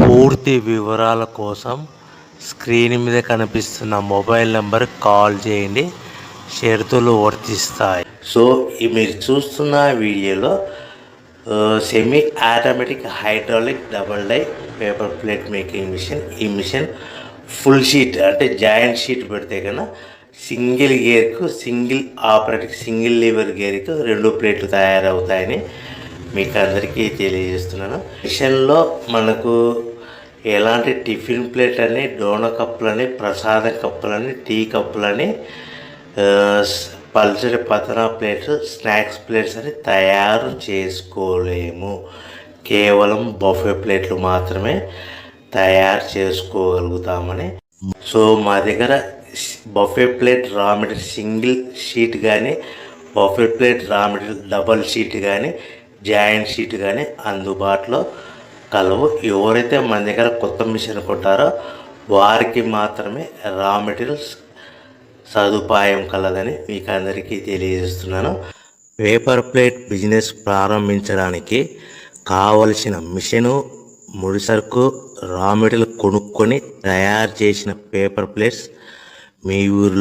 పూర్తి వివరాల కోసం స్క్రీన్ మీద కనిపిస్తున్న మొబైల్ నెంబర్ కాల్ చేయండి. షరతులు వర్తిస్తాయి. సో మీరు చూస్తున్న వీడియోలో semi automatic hydraulic double die paper plate making machine. ఈ మిషన్ ఫుల్ షీట్ అంటే జాయింట్ షీట్ పెడితే కన్నా సింగిల్ గేర్కు సింగిల్ ఆపరేటింగ్ సింగిల్ లీవర్ గేర్కు 2 ప్లేట్లు తయారవుతాయని మీకు అందరికీ తెలియజేస్తున్నాను. మిషన్లో మనకు ఎలాంటి టిఫిన్ ప్లేట్ అని, డోన కప్పులని, ప్రసాదం కప్పులని, టీ కప్పులని, పల్చడి పతన ప్లేట్స్, స్నాక్స్ ప్లేట్స్ అని తయారు చేసుకోలేము. కేవలం బఫే ప్లేట్లు మాత్రమే తయారు చేసుకోగలుగుతామని. సో మా దగ్గర buffet plate raw material single sheet కానీ, buffet plate raw material double sheet కానీ, జాయింట్ షీట్ కానీ అందుబాటులో కలవు. ఎవరైతే మన దగ్గర కొత్త మిషన్ కొంటారో వారికి మాత్రమే రా మెటీరియల్స్ సదుపాయం కలదని మీకు అందరికీ తెలియజేస్తున్నాను. పేపర్ ప్లేట్ బిజినెస్ ప్రారంభించడానికి కావలసిన మిషను, ముడిసరుకు, రా మెటీరియల్ కొనుక్కొని తయారు చేసిన పేపర్ ప్లేట్స్ మీ ఊరిలో